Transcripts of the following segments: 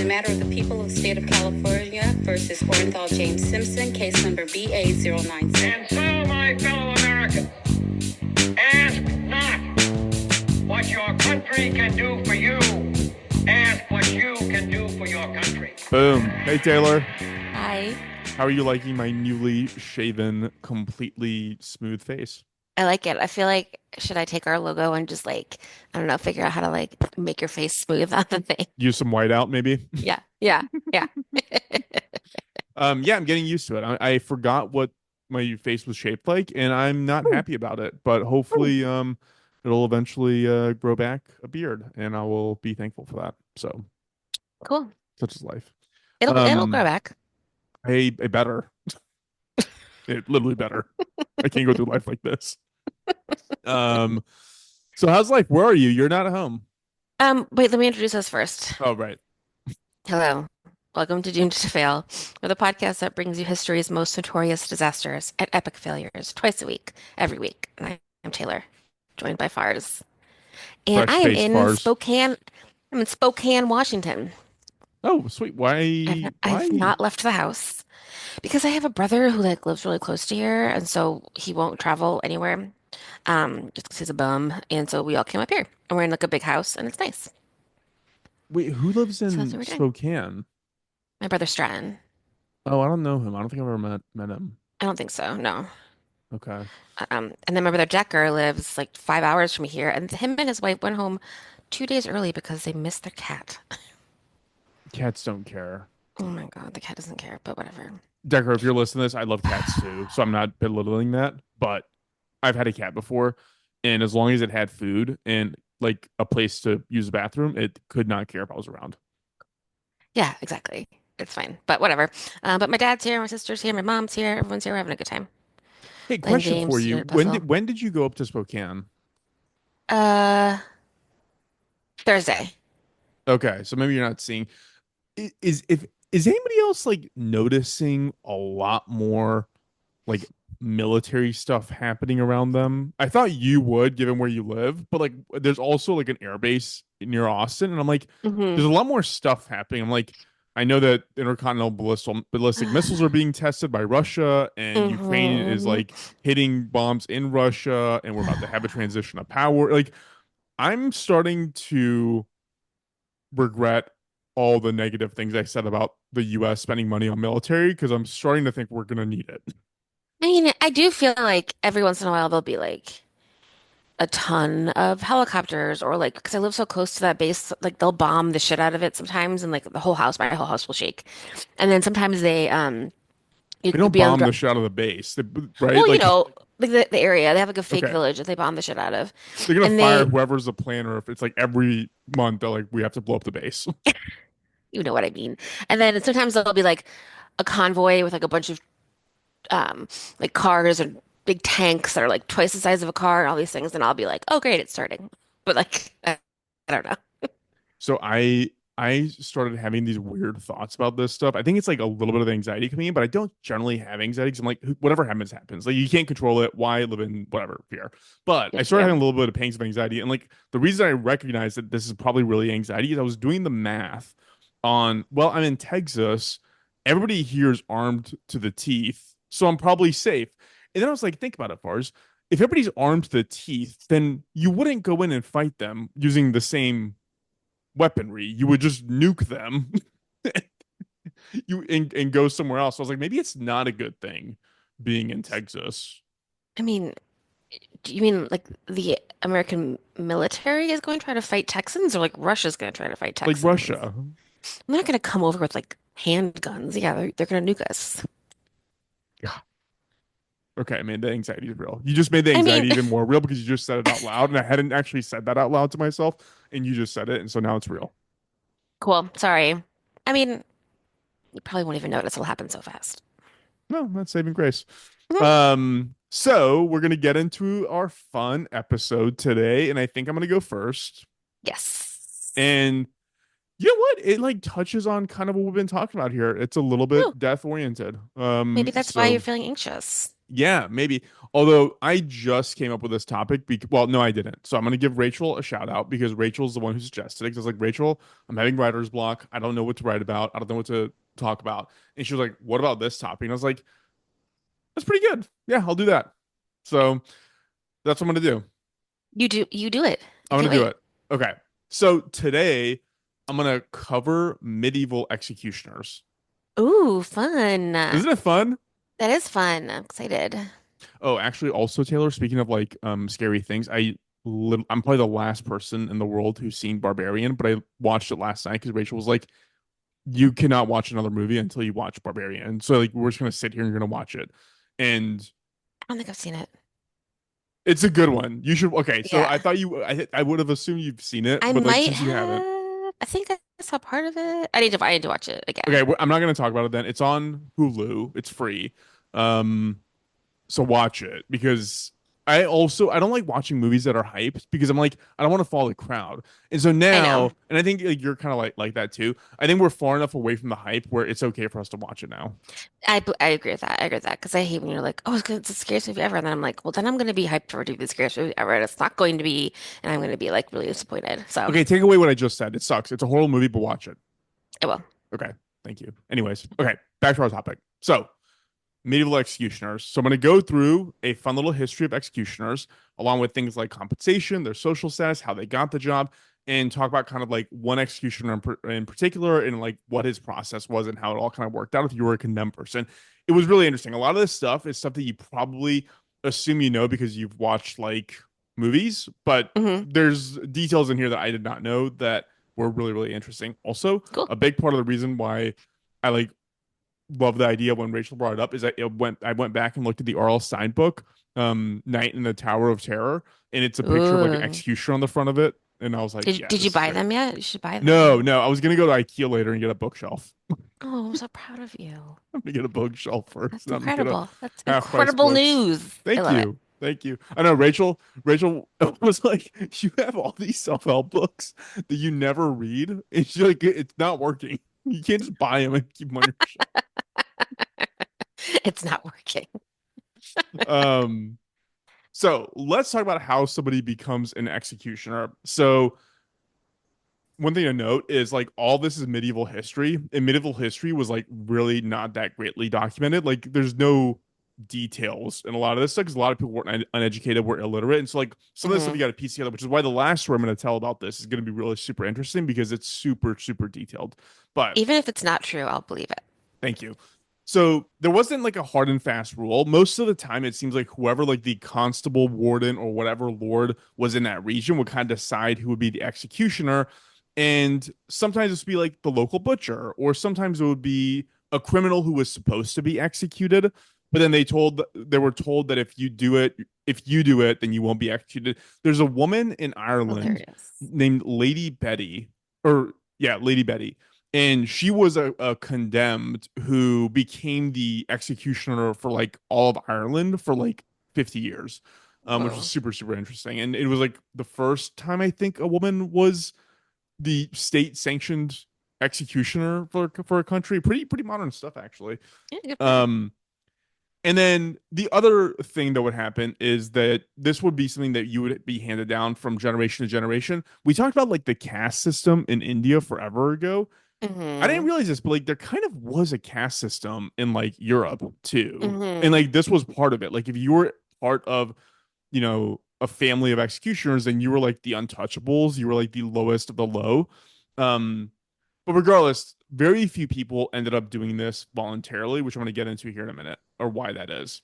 matter of the people of the state of California versus Orenthal James Simpson, case number BA096. And so, my fellow Americans, ask not what your country can do for you. Ask what you can do for your country. Boom. Hey, Taylor. Hi. How are you liking my newly shaven, completely smooth face? I like it. I feel like should I take our logo and just like, I don't know, figure out how to like make your face smooth on the thing. Use some whiteout, maybe? Yeah, yeah, yeah. Yeah, I'm getting used to it. I forgot what my face was shaped like, and I'm not happy about it. But hopefully, it'll eventually grow back a beard, and I will be thankful for that. So, Cool. such is life. It'll grow back. I better. It literally better. I can't go through life like this. So how's life? Where are you? You're not at home. Wait, let me introduce us first. Oh, right. Hello. Welcome to Doomed to Fail. We're the podcast that brings you history's most notorious disasters and epic failures twice a week, every week. And I'm Taylor, joined by Farz. And Fresh I am face in Farz. Spokane. I'm in Spokane, Washington. Oh, sweet. Why? I've not left the house. Because I have a brother who like lives really close to here, and so he won't travel anywhere. Just because he's a bum, and so we all came up here, and we're in like a big house, and it's nice. Wait, who lives So that's what in we're doing. Spokane? My brother Stratton. Oh, I don't know him. I don't think I've ever met him. I don't think so, no. Okay. And then my brother Decker lives like 5 hours from here, and him and his wife went home 2 days early because they missed their cat. Cats don't care. Oh my God, the cat doesn't care, but whatever. Decker, if you're listening to this, I love cats too, so I'm not belittling that. But I've had a cat before, and as long as it had food and like a place to use the bathroom, it could not care if I was around. Yeah, exactly. It's fine, but whatever. But my dad's here, my sister's here, my mom's here, everyone's here, we're having a good time. Hey, Playing question for games, you. doing a puzzle. When did you go up to Spokane? Uh, Thursday. Okay, so maybe you're not seeing. Is anybody else like noticing a lot more like military stuff happening around them? I thought you would, given where you live, but like there's also like an air base near Austin, and I'm like, there's Hmm a lot more stuff happening. I'm like, I know that intercontinental ballistic missiles are being tested by Russia, and Ukraine is hmm like hitting bombs in Russia, and we're about to have a transition of power. Like, I'm starting to regret all the negative things I said about the US spending money on military because I'm starting to think we're going to need it. I mean, I do feel like every once in a while there'll be like a ton of helicopters or like because I live so close to that base, like they'll bomb the shit out of it sometimes and like the whole house, my whole house will shake. And then sometimes you They could don't be on bomb the the shit out of the base, right? well, Like, like the area, they have like a fake okay, village that they bomb the shit out of. they're going to And fire they, whoever's the planner if it's like every month they're like, we have to blow up the base. you know what I mean. And then sometimes there'll be like a convoy with like a bunch of um like cars and big tanks that are like twice the size of a car and all these things and I'll be like, "Oh great, it's starting." But like I don't know. So I started having these weird thoughts about this stuff. I think it's like a little bit of anxiety coming in, but I don't generally have anxiety because I'm like, whatever happens, happens. Like you can't control it. Why live in whatever fear? But I started Yeah. having a little bit of pangs of anxiety. And like the reason I recognize that this is probably really anxiety is I was doing the math on, well, I'm in Texas. Everybody here is armed to the teeth, so I'm probably safe. And then I was like, think about it, Fars. If everybody's armed to the teeth, then you wouldn't go in and fight them using the same weaponry. You would just nuke them and go somewhere else. So I was like, maybe it's not a good thing being in Texas. I mean, do you mean like the American military is going to try to fight Texans or like Russia's going to try to fight Like Texans? Russia. I'm not going to come over with like handguns. Yeah, they're going to nuke us. Yeah. Okay, I mean the anxiety is real. You just made the I mean, anxiety even more real because you just said it out loud, and I hadn't actually said that out loud to myself, and you just said it, and so now it's real. cool. Sorry. I mean, you probably won't even notice it'll happen so fast. No, that's saving grace. Mhm. So we're gonna get into our fun episode today, and I think I'm gonna go first. Yes. And you know what? It like touches on kind of what we've been talking about here. It's a little Oh, bit death oriented. maybe that's why you're So feeling anxious. Yeah, maybe. Although I just came up with this topic. Well, no, I didn't. So I'm going to give Rachel a shout out because Rachel's the one who suggested it. Because I was like, Rachel, I'm having writer's block. I don't know what to write about. I don't know what to talk about. And she was like, what about this topic? And I was like, that's pretty good. Yeah, I'll do that. So that's what I'm going to do. You do it. I I'm can't going to do wait. it. Okay. So today I'm going to cover medieval executioners. Ooh, fun. Isn't it fun? That is fun. I'm excited. Oh, actually, also Taylor, speaking of like scary things, I'm probably the last person in the world who's seen Barbarian, but I watched it last night because Rachel was like, "You cannot watch another movie until you watch Barbarian." So like, we're just gonna sit here and you're gonna watch it, and I don't think I've seen it. it's a good one. You should. Okay, so Yeah. I thought I would have assumed you've seen it, I but like might since you haven't, have. I think I saw part of it. I need to watch it again. okay, I'm not gonna talk about it then. It's on Hulu. It's free. Um, So watch it because I don't like watching movies that are hyped because I'm like I don't want to follow the crowd. And so I know. now, and I think like you're kind of like that too. I think we're far enough away from the hype where it's okay for us to watch it now. I agree with that. I agree with that because I hate when you're like, oh, it's the scariest movie ever, and then I'm like, well, then I'm gonna be hyped for it to be the scariest movie ever, and it's not going to be, and I'm gonna be like really disappointed. So Okay, take away what I just said. It sucks. It's a horrible movie, but watch it. I will. Okay, thank you. Anyways, okay, back to our topic. So medieval executioners. So I'm going to go through a fun little history of executioners, along with things like compensation, their social status, how they got the job, and talk about kind of like one executioner in particular and like what his process was and how it all kind of worked out if you were a condemned person. It was really interesting. A lot of this stuff is stuff that you probably assume you know because you've watched like movies, but Hmm. there's details in here that I did not know that were really, really interesting. Also, Cool. a big part of the reason why I like love the idea when Rachel brought it up is I went back and looked at the R.L. Stein book, Night in the Tower of Terror, and it's a picture of like an Ooh. executioner on the front of it. And I was like, Did yeah, did you this is buy it. them yet? You should buy No, them. no, I was gonna go to IKEA later and get a bookshelf. Oh, I'm so proud of you. I'm gonna get a bookshelf first, That's and I'm gonna get a incredible. That's half price incredible books. news. I Thank love it. you. Thank you. I know Rachel was like, you have all these self-help books that you never read. And she's like, it's not working. You can't just buy them and keep them on your It's not working. shelf. So let's talk about how somebody becomes an executioner. So one thing to note is like all this is medieval history, and medieval history was like really not that greatly documented. Like there's no details in a lot of this stuff because a lot of people were uneducated, were illiterate, and so like some of this stuff you Hmm. got to piece together. Which is why the last story I'm going to tell about this is going to be really super interesting because it's super super detailed. But Even if it's not true, I'll believe it. thank you. So there wasn't like a hard and fast rule. Most of the time, it seems like whoever like the constable, warden, or whatever lord was in that region would kind of decide who would be the executioner. And sometimes this would be like the local butcher, or sometimes it would be a criminal who was supposed to be executed. But then they were told that if you do it, then you won't be executed. There's a woman in Ireland Hilarious. named Lady Betty, or yeah, Lady Betty, and she was a condemned who became the executioner for like all of Ireland for like 50 years, which was Whoa. super super interesting. And it was like the first time I think a woman was the state sanctioned executioner for a country. Pretty modern stuff actually. Yeah, good for her. Um, and then the other thing that would happen is that this would be something that you would be handed down from generation to generation. We talked about like the caste system in India forever ago. I didn't Hmm. realize this, but like there kind of was a caste system in like Europe too. And Hmm. like this was part of it. Like if you were part of, a family of executioners, then you were like the untouchables. You were like the lowest of the low. Um, but regardless, very few people ended up doing this voluntarily, which I'm going to get into here in a minute, or why that is.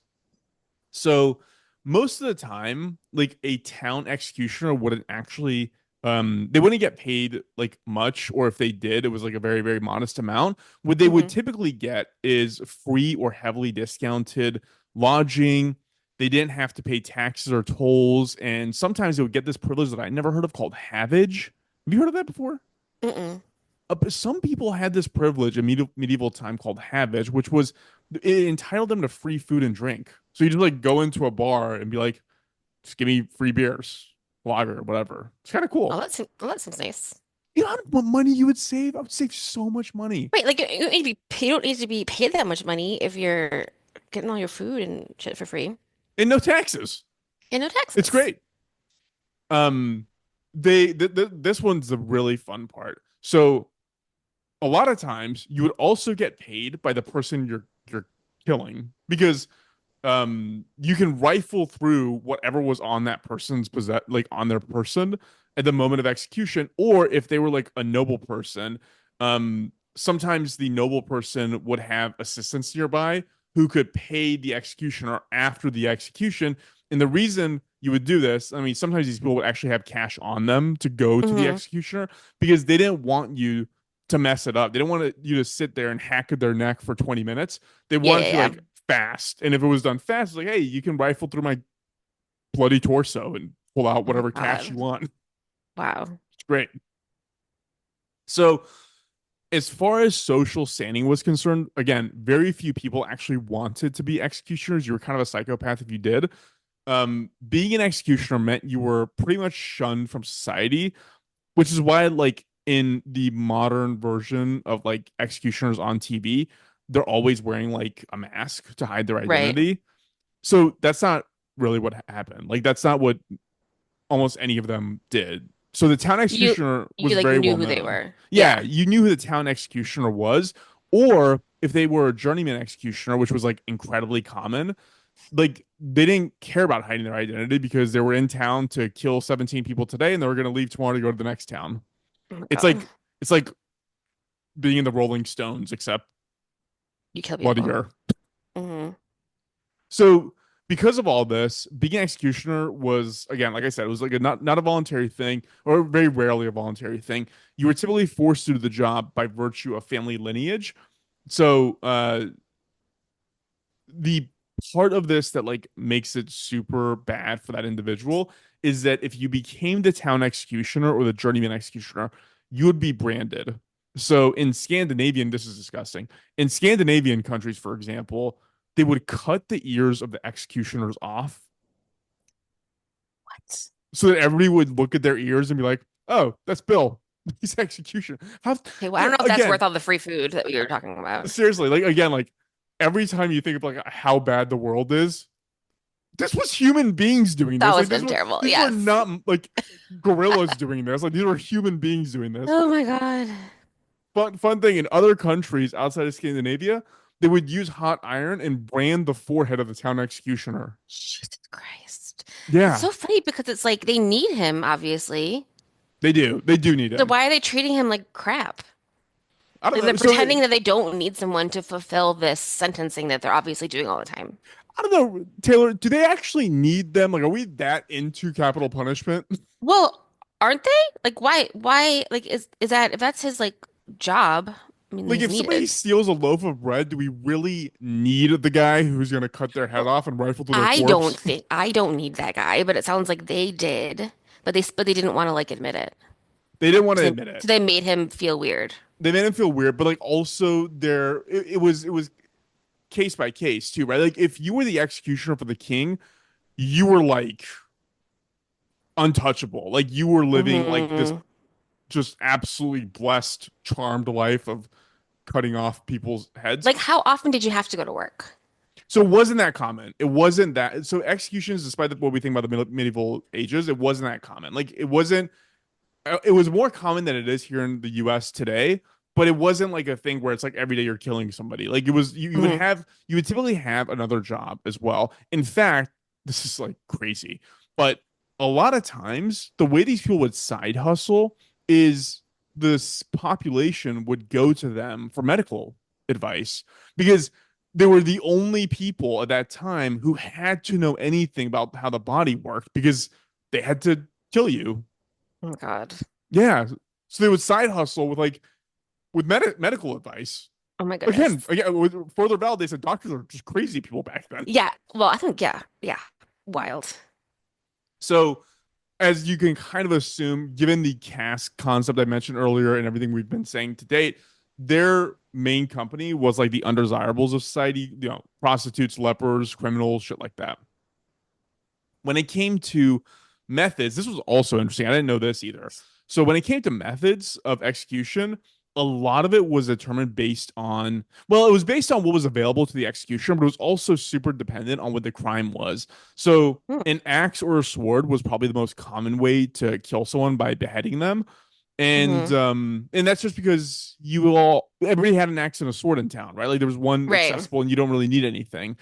So most of the time, like a town executioner wouldn't actually they wouldn't get paid like much, or if they did, it was like a very, very modest amount. What they would Hmm. typically get is free or heavily discounted lodging. They didn't have to pay taxes or tolls, and sometimes they would get this privilege that I never heard of called havage. Have you heard of that before? Mm-mm. Some people had this privilege in medieval time called havage, which was it entitled them to free food and drink. So you just like go into a bar and be like, just give me free beers, lager, whatever. It's kind of Oh, cool. that seems nice. You know what money you would save? I would save so much money. Wait, like you don't need to be paid that much money if you're getting all your food and shit for free and no taxes. and no It's taxes. great. Um, this one's the really fun part. So a lot of times you would also get paid by the person you're killing because you can rifle through whatever was on that person's like on their person at the moment of execution, or if they were like a noble person, sometimes the noble person would have assistants nearby who could pay the executioner after the execution. And the reason you would do this, I mean, sometimes these people would actually have cash on them to go to the Hmm. executioner because they didn't want you to mess it up. They didn't want you to sit there and hack at their neck for 20 minutes. They Yeah, wanted yeah, to yeah. like fast. And if it was done fast, it's like, hey, you can rifle through my bloody torso and pull out Oh my whatever cash you God. want. Wow. It's great. So as far as social standing was concerned, again, very few people actually wanted to be executioners. You were kind of a psychopath if you did. Being an executioner meant you were pretty much shunned from society, which is why, like, in the modern version of like executioners on TV, they're always wearing like a mask to hide their Right. identity. So that's not really what happened. Like, that's not what almost any of them did. So the town You executioner was you like very knew well who they known. were. Yeah, Yeah. you knew who the town executioner was, or if they were a journeyman executioner, which was like incredibly common, like they didn't care about hiding their identity because they were in town to kill 17 people today and they were going to leave tomorrow to go to the next town. Oh my It's God. like it's like being in the Rolling Stones except You kill people. bloodier. Hmm. So because of all this, being an executioner was, again, like I said, it was like a not a voluntary thing, or very rarely a voluntary thing. You were typically forced to do the job by virtue of family lineage. So the part of this that like makes it super bad for that individual is that if you became the town executioner or the journeyman executioner, you would be branded. So in Scandinavian, this is disgusting. In Scandinavian countries, for example, they would cut the ears of the executioners off What? so that everybody would look at their ears and be like, "Oh, that's Bill. He's executioner." How, Okay, well, I don't know if that's again, worth all the free food that we were talking about. seriously, like again, like every time you think of like how bad the world is, this was human beings doing That this. Like was been terrible. these were Yes. not like gorillas doing this. Like these were human beings doing this. Oh my God. Fun thing in other countries outside of Scandinavia, they would use hot iron and brand the forehead of the town executioner. Jesus Christ. It's Yeah, so funny because it's like they need him, obviously. they do. They do need So him. why are they treating him like crap? I don't Like they're know. So pretending that they don't need someone to fulfill this sentencing that they're obviously doing all the time. I don't know, Taylor. Do they actually need them? Like, are we that into capital punishment? Well, aren't they? Like why like is that if that's his like job, I mean Like, he's if somebody needed. steals a loaf of bread, do we really need the guy who's going to cut their head Well, off and rifle through their corpse? I don't need that guy, but it sounds like they did. But they didn't want to like admit it. They didn't want to So admit it. they made him feel weird. They made him feel weird, but like also it was case by case too, right? Like if you were the executioner for the king, you were like untouchable. Like you were living like this Hmm. just absolutely blessed, charmed life of cutting off people's heads. Like how often did you have to go to work? So it wasn't that common. It wasn't that. So executions, despite what we think about the medieval ages, it wasn't that common. Like it wasn't. It was more common than it is here in the U.S. today. But it wasn't like a thing where it's like every day you're killing somebody. Like it was, Hmm. you would typically have another job as well. In fact, this is like crazy, but a lot of times the way these people would side hustle is this population would go to them for medical advice because they were the only people at that time who had to know anything about how the body worked because they had to kill you. Oh God. Yeah. So they would side hustle with like with medical advice. Oh my Again, goodness. again, with further validation, said doctors are just crazy people back then. Yeah. Well, I think yeah. Wild. So as you can kind of assume, given the caste concept I mentioned earlier and everything we've been saying to date, their main company was like the undesirables of society, prostitutes, lepers, criminals, shit like that. When it came to methods, this was also interesting. I didn't know this either. So when it came to methods of execution, a lot of it was determined based on, well, it was based on what was available to the executioner, but it was also super dependent on what the crime was. So Hmm. an axe or a sword was probably the most common way to kill someone by beheading them. Hmm. And that's just because everybody had an axe and a sword in town, right? Like there was one Right. accessible and you don't really need anything.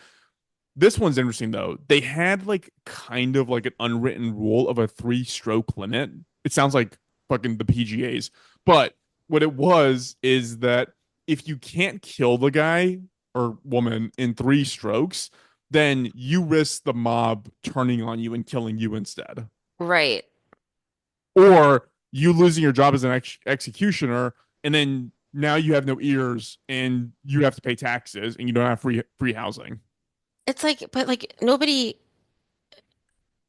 This one's interesting though. They had like kind of like an unwritten rule of a three-stroke limit. It sounds like fucking the PGAs, but what it was is that if you can't kill the guy or woman in three strokes, then you risk the mob turning on you and killing you instead, Right. or you losing your job as an executioner, and then now you have no ears and you have to pay taxes and you don't have free housing. It's like, but like nobody,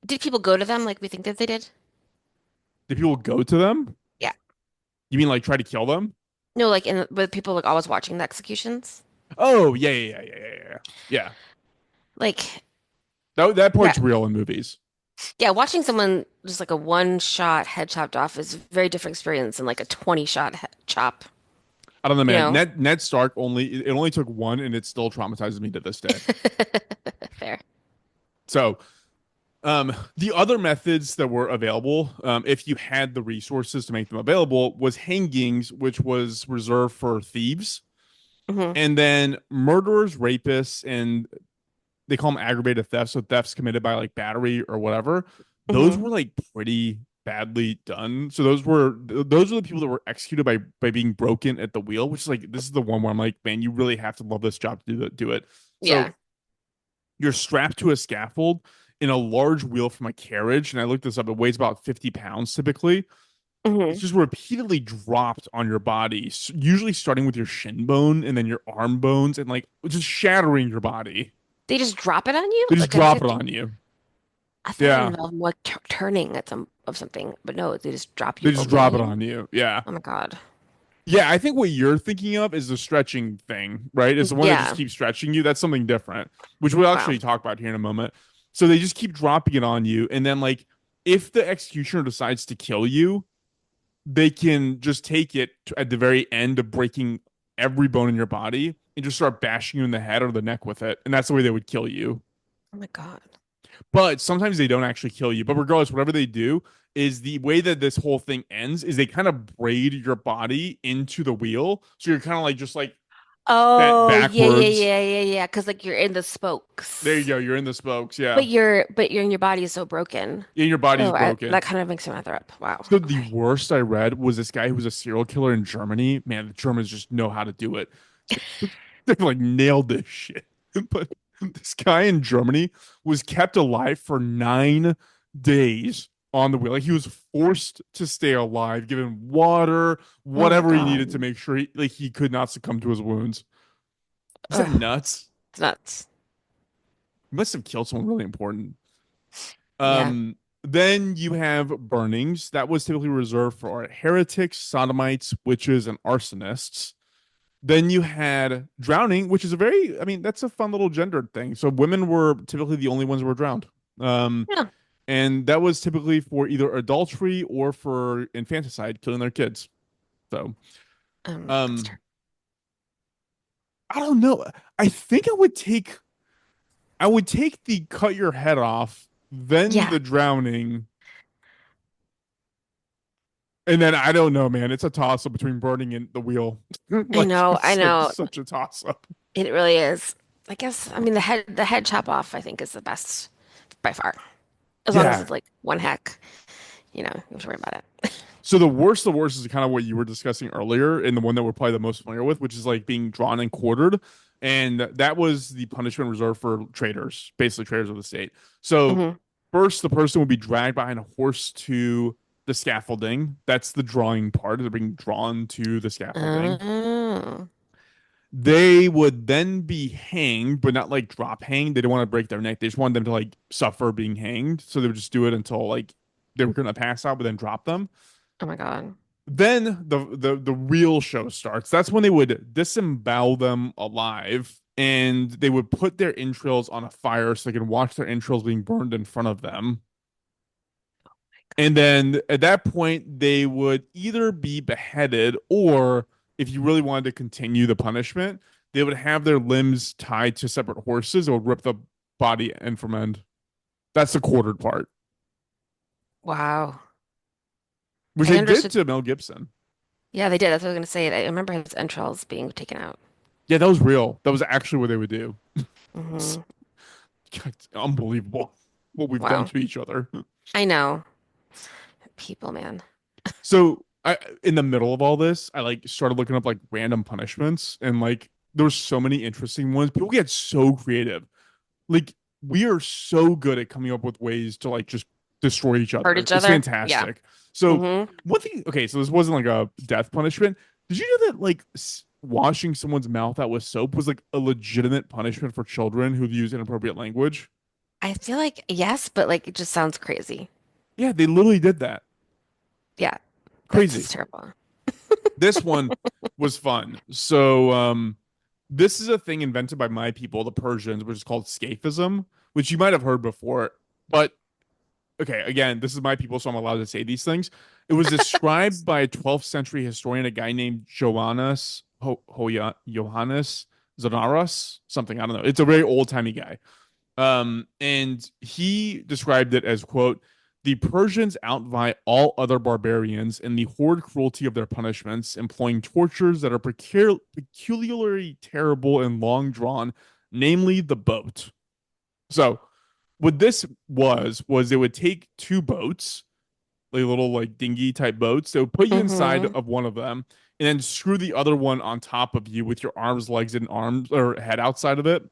did people go to them like we think that they did? Did people go to them? Yeah. You mean like try to kill them? No, like with people like always watching the executions. Oh, yeah, yeah, yeah, yeah, yeah, yeah. Yeah. Like, That yeah, part's real in movies. yeah, watching someone just like a one shot head chopped off is a very different experience than like a 20 shot chop, I don't know, you man. know? Ned Stark only took one, and it still traumatizes me to this day. Fair. So, the other methods that were available, if you had the resources to make them available, was hangings, which was reserved for thieves, Hmm. and then murderers, rapists, and they call them aggravated thefts, so thefts committed by like battery or whatever. Those Hmm. were like pretty badly done. So those are the people that were executed by being broken at the wheel, which is like this is the one where I'm like, man, you really have to love this job to do it. So Yeah. you're strapped to a scaffold in a large wheel from a carriage, and I looked this up. It weighs about 50 pounds typically. It's Hmm. just repeatedly dropped on your body, usually starting with your shin bone and then your arm bones, and like just shattering your body. They just drop it on you? They just Like drop it on you. I thought it Yeah. involved more turning at some of something, but no, they just drop They you just over on drop it you. on you. Yeah. Oh my God. Yeah, I think what you're thinking of is the stretching thing, right? It's the one that just Yeah. keeps stretching you. That's something different, which we'll Wow. actually talk about here in a moment. So they just keep dropping it on you. And then, like, if the executioner decides to kill you, they can just take it at the very end of breaking every bone in your body and just start bashing you in the head or the neck with it. And that's the way they would kill you. Oh my God. But sometimes they don't actually kill you. But regardless, whatever they do is the way that this whole thing ends is they kind of braid your body into the wheel. So you're kind of like just like bent Oh, yeah, yeah, backwards. yeah, yeah, yeah. Because like you're in the There you spokes, go. You're in the spokes. but Yeah. your body is so broken. And your body's Oh, broken. that kind of makes me want to throw up. Wow. So the Okay. worst I read was this guy who was a serial killer in Germany. Man, the Germans just know how to do it. They like nailed this shit. But this guy in Germany was kept alive for 9 days on the wheel. Like he was forced to stay alive, given water, Oh my whatever he needed to God. make sure he could not succumb to his wounds. Is that Ugh, nuts? it's nuts. He must have killed someone really important. Yeah. Then you have burnings. That was typically reserved for heretics, sodomites, witches, and arsonists. Then you had drowning, which is I mean, that's a fun little gendered thing. So women were typically the only ones who were drowned. Um, Yeah. and that was typically for either adultery or for infanticide, killing their kids. So, That's um, terrible. I don't know. I think I would take the cut your head off, then Yeah. the drowning, and then I don't know, man. It's a toss up between burning and the wheel. I Like know. I it's like know. such a toss up. It really is. I guess. I mean, the head chop off. I think is the best by far. As long as Yeah. it's like one hack, you don't have to worry about it. So the worst is kind of what you were discussing earlier, and the one that we're probably the most familiar with, which is like being drawn and quartered, and that was the punishment reserved for traitors, basically traitors of the state. So Hmm. first, the person would be dragged behind a horse to the scaffolding. That's the drawing part. They're being drawn to the scaffolding. Oh. They would then be hanged, but not like drop hanged. They didn't want to break their neck. They just wanted them to like suffer being hanged. So they would just do it until like they were gonna pass out, but then drop them. Oh my God. Then the real show starts. That's when they would disembowel them alive and they would put their entrails on a fire so they can watch their entrails being burned in front of them. And then at that point, they would either be beheaded or if you really wanted to continue the punishment, they would have their limbs tied to separate horses. It would rip the body end from end. That's the quartered part, Wow. which I they did understood. to Mel Gibson. Yeah, they did. That's what I was gonna say. I remember his entrails being taken out. Yeah, that was real. That was actually what they would do. Hmm. It's unbelievable what we've done Wow. to each other. I know. People, man. So I, in the middle of all this, I like started looking up like random punishments, and like there were so many interesting ones. People get so creative. Like we are so good at coming up with ways to like just destroy each Hurt other. each It's other. Yeah. fantastic. So Hmm. one thing, okay, so this wasn't like a death punishment. Did you know that like washing someone's mouth out with soap was like a legitimate punishment for children who use inappropriate language? I feel like yes, but like it just sounds crazy. Yeah, they literally did that. Yeah, Crazy. that's terrible. This one was fun. So this is a thing invented by my people, the Persians, which is called scaphism, which you might have heard before. But okay, again, this is my people, so I'm allowed to say these things. It was described by a 12th century historian, a guy named Johannes Zonaras, something, I don't know. It's a very old timey guy. And he described it as, quote, the Persians outvie all other barbarians in the horrid cruelty of their punishments, employing tortures that are peculiarly terrible and long drawn, namely the boat. So, what this was it would take two boats, like little like dinghy type boats. They would put you inside Hmm. of one of them and then screw the other one on top of you with your arms, legs, and arms or head outside of it.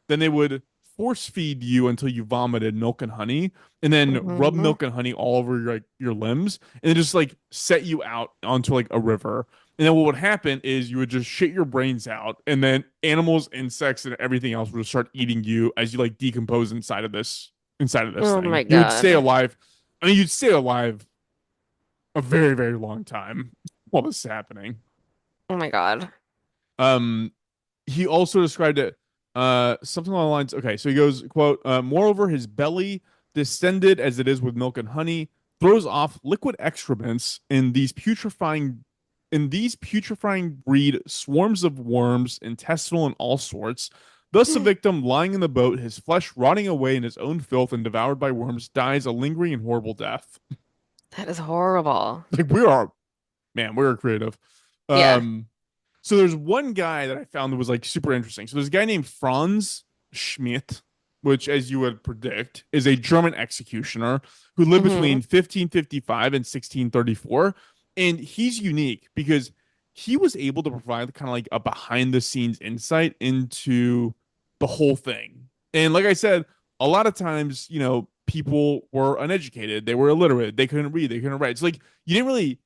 Then they would force feed you until you vomited milk and honey, and then rub Hmm. milk and honey all over your limbs, and then just like set you out onto like a river. And then what would happen is you would just shit your brains out, and then animals, insects, and everything else would start eating you as you like decompose inside of this Oh thing. my You would stay God. alive. I mean, you'd stay alive a very, very long time while this is happening. Oh my God. Um, he also described it something along the lines. Okay, so he goes, quote, moreover, his belly distended as it is with milk and honey, throws off liquid excrements in these putrefying breed swarms of worms, intestinal and all sorts. Thus, the victim lying in the boat, his flesh rotting away in his own filth and devoured by worms, dies a lingering and horrible death. That is horrible. Like we are, man, we're creative. Yeah. Um, so there's one guy that I found that was like super interesting. So there's a guy named Franz Schmidt, which, as you would predict, is a German executioner who lived Hmm. between 1555 and 1634. And he's unique because he was able to provide kind of like a behind the scenes insight into the whole thing. And like I said, a lot of times, people were uneducated, they were illiterate, they couldn't read, they couldn't write. It's like you didn't really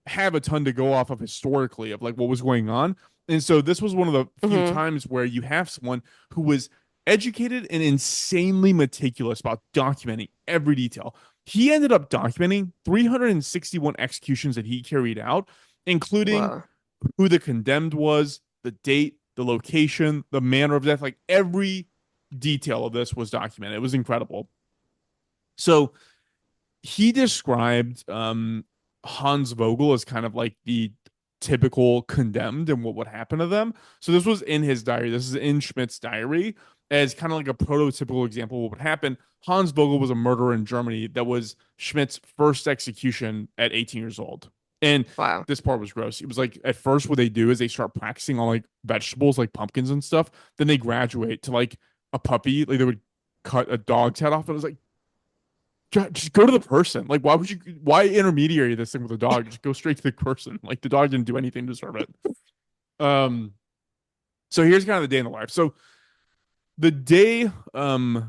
have a ton to go off of historically of like what was going on. And so this was one of the few Hmm. times where you have someone who was educated and insanely meticulous about documenting every detail. He ended up documenting 361 executions that he carried out, including Whoa. who the condemned was, the date, the location, the manner of death, like every detail of this was documented. It was incredible. So he described Hans Vogel as kind of like the typical condemned and what would happen to them. So this was in his diary. This is in Schmidt's diary as kind of like a prototypical example of what would happen. Hans Vogel was a murderer in Germany that was Schmidt's first execution at 18 years old. And Wow. this part was gross. It was like at first what they do is they start practicing on like vegetables like pumpkins and stuff. Then they graduate to like a puppy. Like they would cut a dog's head off. And it was like, just go to the person. Like, why intermediary this thing with a dog? Just go straight to the person. Like, the dog didn't do anything to deserve it. Um, so here's kind of the day in the life. So the day, the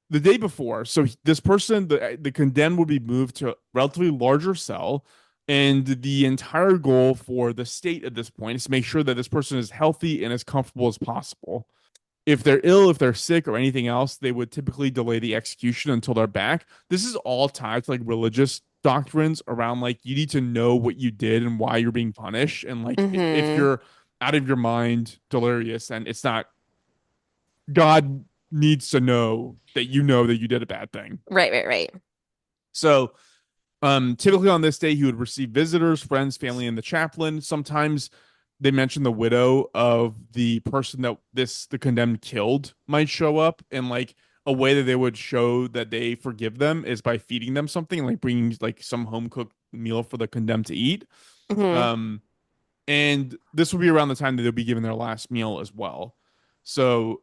day before, so this person, the condemned would be moved to a relatively larger cell. And the entire goal for the state at this point is to make sure that this person is healthy and as comfortable as possible. If they're ill, if they're sick, or anything else, they would typically delay the execution until they're back. This is all tied to like religious doctrines around like you need to know what you did and why you're being punished. And like if Hmm. you're out of your mind, delirious, and it's not, God needs to know that you did a bad thing. Right, right, right. So typically on this day, he would receive visitors, friends, family, and the chaplain. Sometimes they mentioned the widow of the person that the condemned killed might show up, and like a way that they would show that they forgive them is by feeding them something, like bringing like some home cooked meal for the condemned to eat. Hmm. Um, and this will be around the time that they'll be given their last meal as well. So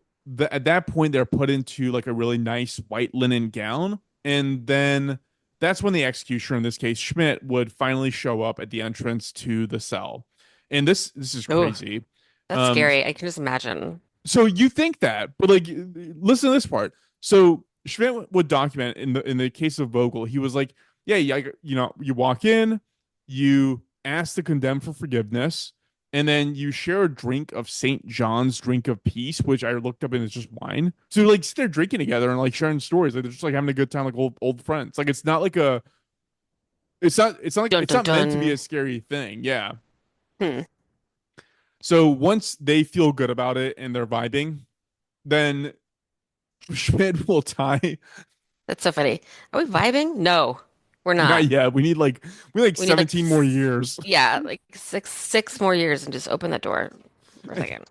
at that point, they're put into like a really nice white linen gown, and then that's when the executioner, in this case Schmidt, would finally show up at the entrance to the cell. And this is Oh, crazy. that's Um, scary. I can just imagine. so you think that, but like, listen to this part. So Schmidt would document in the case of Vogel, he was like, yeah, yeah, you know, you walk in, you ask the condemned for forgiveness, and then you share a drink of St. John's drink of peace, which I looked up and it's just wine. So like sit there drinking together and like sharing stories, like they're just like having a good time, like old friends. Like it's not like a, it's not like Dun it's dun not meant to be a dun. scary thing. Yeah. Hmm. So once they feel good about it and they're vibing, then Schmidt will tie. That's so funny. Are we vibing? No, we're Not not. yet. We need like We need like 17 more years. yeah, like six more years and just open that door for a second.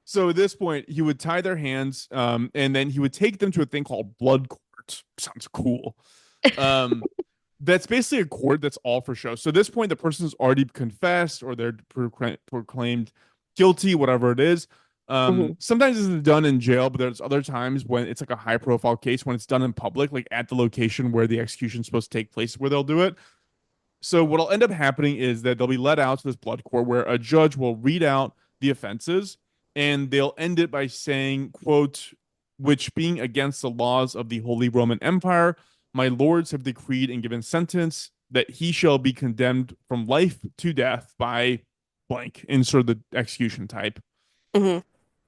So at this point, he would tie their hands, and then he would take them to a thing called blood court. Sounds cool. Um, that's basically a court that's all for show. So at this point, the person's already confessed or they're proclaimed guilty, whatever it is. Hmm. Sometimes this is done in jail, but there's other times when it's like a high profile case when it's done in public, like at the location where the execution is supposed to take place, where they'll do it. So what'll end up happening is that they'll be led out to this blood court where a judge will read out the offenses, and they'll end it by saying, quote, which being against the laws of the Holy Roman Empire, my lords have decreed and given sentence that he shall be condemned from life to death by blank, insert the execution type. Hmm.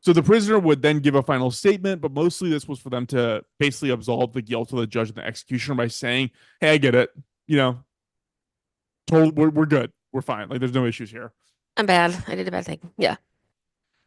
So the prisoner would then give a final statement, but mostly this was for them to basically absolve the guilt of the judge and the executioner by saying, hey, I get it. You know, we're good. We're fine. Like there's no issues here. I'm bad. I did a bad thing. Yeah.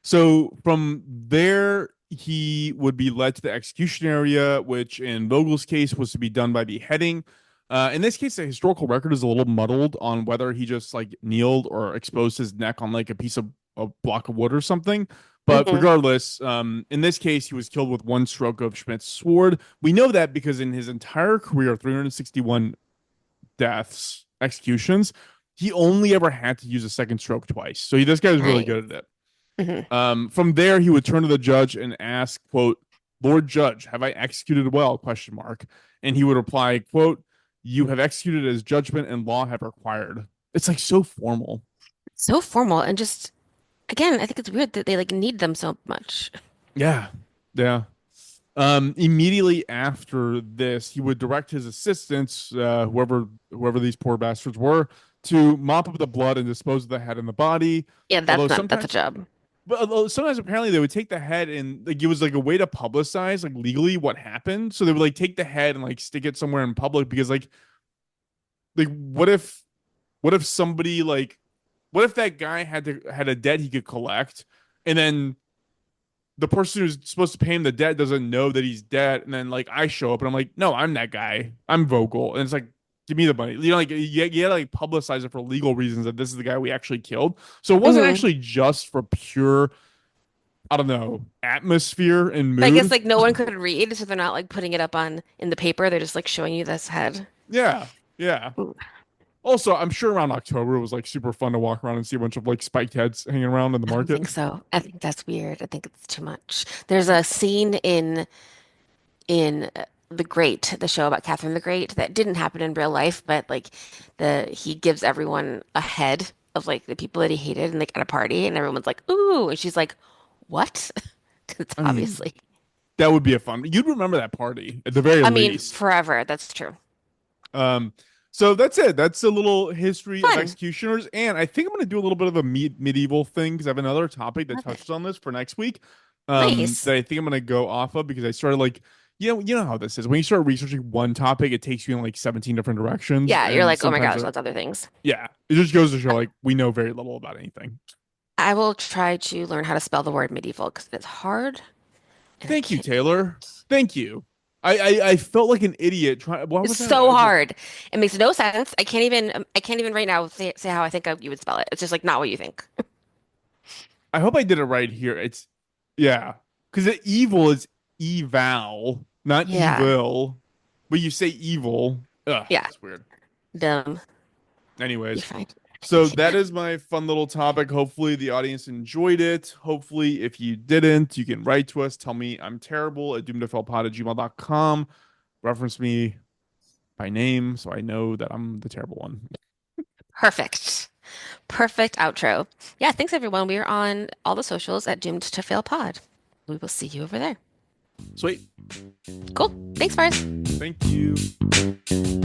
So from there, he would be led to the execution area, which in Vogel's case was to be done by beheading. In this case, the historical record is a little muddled on whether he just like kneeled or exposed his neck on like a piece of a block of wood or something. But Hmm. regardless, in this case, he was killed with one stroke of Schmidt's sword. We know that because in his entire career, 361 deaths, executions, he only ever had to use a second stroke twice. So this guy was really Nice. good at it. Hmm. From there, he would turn to the judge and ask, quote, Lord Judge, have I executed well? Question mark. And he would reply, quote, you have executed as judgment and law have required. It's like so formal. So formal and just again, I think it's weird that they like need them so much. Yeah. Yeah. Immediately after this, he would direct his assistants, whoever these poor bastards were, to mop up the blood and dispose of the head and the body. Yeah, Although that's a sometimes job. But although sometimes apparently they would take the head and like it was like a way to publicize like legally what happened. So they would like take the head and like stick it somewhere in public because like what if somebody like what if that guy had a debt he could collect and then the person who's supposed to pay him the debt doesn't know that he's dead and then like I show up and I'm like, no, I'm that guy. I'm Vogel. And it's like, give me the money. You know, like you gotta like publicize it for legal reasons that this is the guy we actually killed. So it wasn't Hmm. actually just for pure, I don't know, atmosphere and But I guess mood. like no one could read, so they're not like putting it up on in the paper. They're just like showing you this head. Yeah. Yeah. Ooh, Also, I'm sure around October it was like super fun to walk around and see a bunch of like spiked heads hanging around in the I don't market. think so. I think that's weird. I think it's too much. There's a scene in The Great, the show about Catherine the Great, that didn't happen in real life, but like the he gives everyone a head of like the people that he hated and like at a party, and everyone's like, "Ooh," and she's like, "What?" 'Cause it's I mean, obviously. that would be a fun. You'd remember that party at the very I mean, least. forever. That's true. Um, so that's it. That's a little history of Fun. executioners, and I think I'm going to do a little bit of a medieval thing because I have another topic that Love it. touches on this for next week. Nice. That I think I'm going to go off of because I started like, you know how this is. When you start researching one topic, it takes you in like 17 different directions, Yeah, you're and like, oh my sometimes, gosh, that's other things. yeah, it just goes to show like we know very little about anything. I will try to learn how to spell the word medieval because it's hard and I Thank you, can't. Taylor. Thank you. I felt like an idiot trying. What It's was that? so hard. It makes no sense. I can't even right now say how I think you would spell it. It's just like not what you think. I hope I did it right here. It's yeah, because the evil is eval, not Yeah. evil. But you say evil. Ugh, Yeah. it's weird. Dumb. You're Anyways, fine. so that is my fun little topic. Hopefully the audience enjoyed it. Hopefully, if you didn't, you can write to us. Tell me I'm terrible at doomedtofellpod@gmail.com. Reference me by name so I know that I'm the terrible one. Perfect. Perfect outro. Yeah, thanks everyone. We are on all the socials at Doomed to Fail Pod. We will see you over there. Sweet. Cool. Thanks, Farz. Thank you.